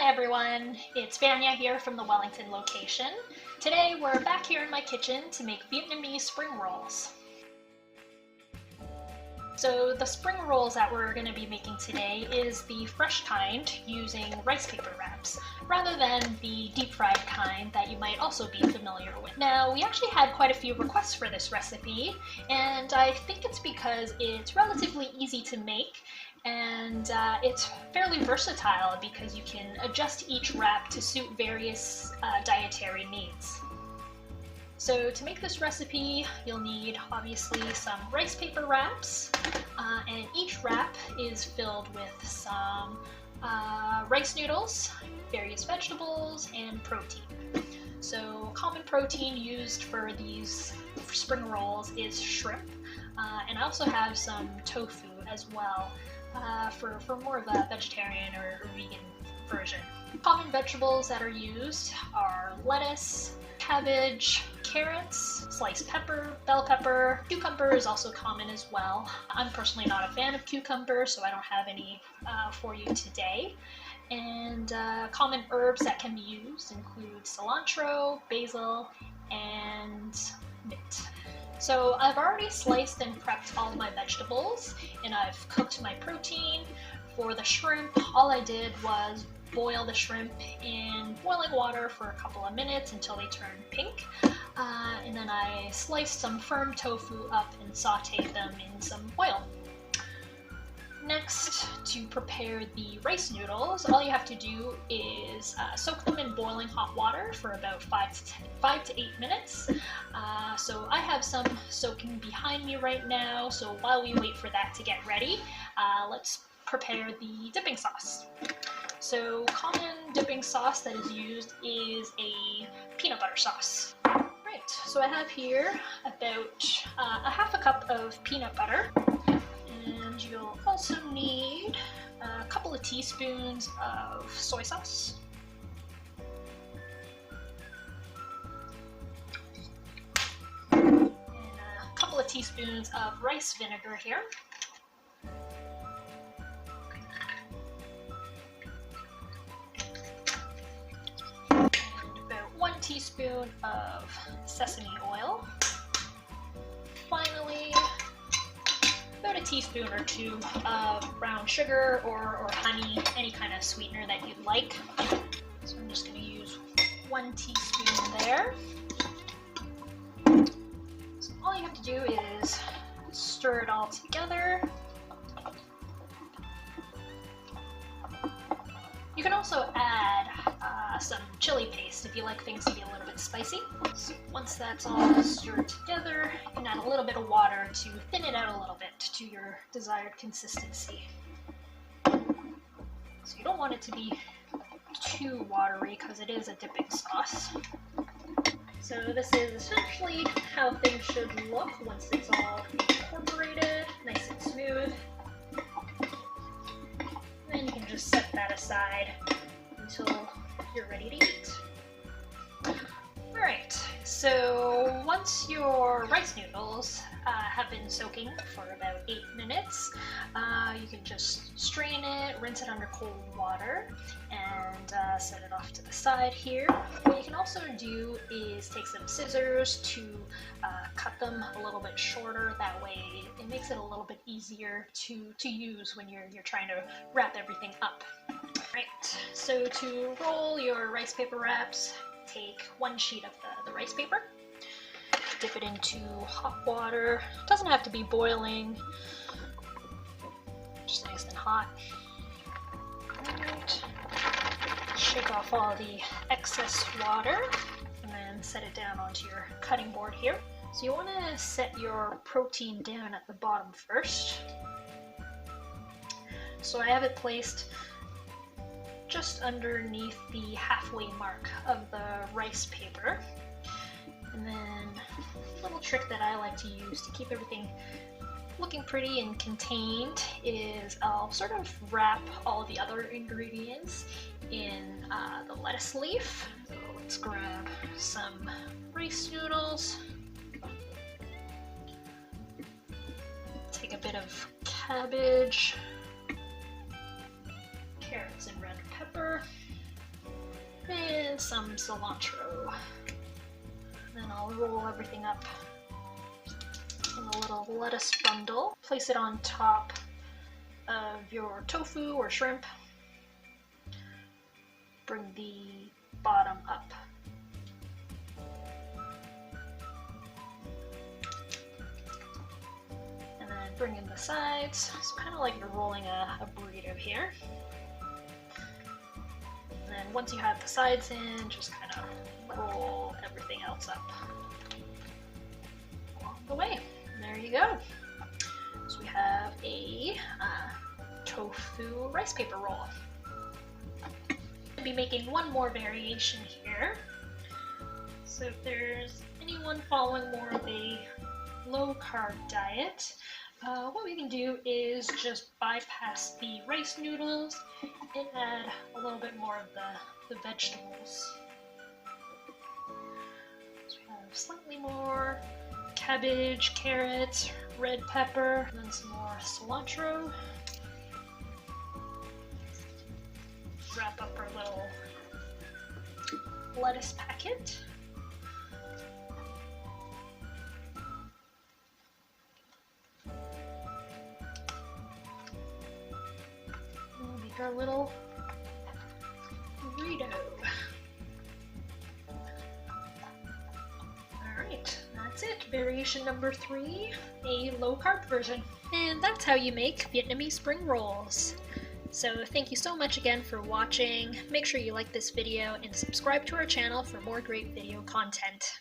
everyone, it's Vanya here from the Wellington location. Today we're back here in my kitchen to make Vietnamese spring rolls. So the spring rolls that we're going to be making today is the fresh kind using rice paper wraps, rather than the deep fried kind that you might also be familiar with. Now, we actually had quite a few requests for this recipe, and I think it's because it's relatively easy to make, and it's fairly versatile because you can adjust each wrap to suit various dietary needs. So to make this recipe, you'll need obviously some rice paper wraps, and each wrap is filled with some rice noodles, various vegetables, and protein. So common protein used for these spring rolls is shrimp, and I also have some tofu as well for more of a vegetarian or vegan version. Common vegetables that are used are lettuce, cabbage, carrots, sliced pepper, bell pepper. Cucumber is also common as well. I'm personally not a fan of cucumber, so I don't have any for you today. And common herbs that can be used include cilantro, basil, and mint. So I've already sliced and prepped all of my vegetables, and I've cooked my protein. For the shrimp, all I did was boil the shrimp in boiling water for a couple of minutes until they turn pink. And then I sliced some firm tofu up and sauteed them in some oil. Next, to prepare the rice noodles, all you have to do is soak them in boiling hot water for about 5 to 8 minutes. So I have some soaking behind me right now, so while we wait for that to get ready, let's prepare the dipping sauce. So common dipping sauce that is used is a peanut butter sauce. Right, so I have here about a half a cup of peanut butter, and you'll also need a couple of teaspoons of soy sauce, and a couple of teaspoons of rice vinegar here. Teaspoon of sesame oil. Finally, about a teaspoon or two of brown sugar or honey, any kind of sweetener that you'd like. So I'm just going to use 1 teaspoon there. So all you have to do is stir it all together. You can also add some chili paste if you like things to be a little bit spicy. So once that's all stirred together, you can add a little bit of water to thin it out a little bit to your desired consistency. So you don't want it to be too watery because it is a dipping sauce. So this is essentially how things should look once it's all incorporated, nice and smooth. And then you can just set that aside until you're ready to eat. Alright, so once your rice noodles have been soaking for about 8 minutes, you can just strain it, rinse it under cold water, and set it off to the side here. What you can also do is take some scissors to cut them a little bit shorter. That way it makes it a little bit easier to use when you're trying to wrap everything up. Right, so to roll your rice paper wraps, take 1 sheet of the rice paper, dip it into hot water. It doesn't have to be boiling, just nice and hot. Right. Shake off all the excess water and then set it down onto your cutting board here. So you want to set your protein down at the bottom first. So I have it placed just underneath the halfway mark of the rice paper. And then a little trick that I like to use to keep everything looking pretty and contained is I'll sort of wrap all the other ingredients in the lettuce leaf. So let's grab some rice noodles, take a bit of cabbage, carrots and red pepper, and some cilantro. Then I'll roll everything up in a little lettuce bundle. Place it on top of your tofu or shrimp. Bring the bottom up. And then bring in the sides. It's kind of like you're rolling a burrito here. And then once you have the sides in, just kind of roll everything else up along the way. There you go. So we have a tofu rice paper roll. I'll be making one more variation here. So if there's anyone following more of a low-carb diet, what we can do is just bypass the rice noodles and add a little bit more of the vegetables. So we have slightly more cabbage, carrots, red pepper, and then some more cilantro. Wrap up our little lettuce packet. And make our little burrito. Alright, that's it. Variation number 3, a low-carb version. And that's how you make Vietnamese spring rolls. So thank you so much again for watching. Make sure you like this video and subscribe to our channel for more great video content.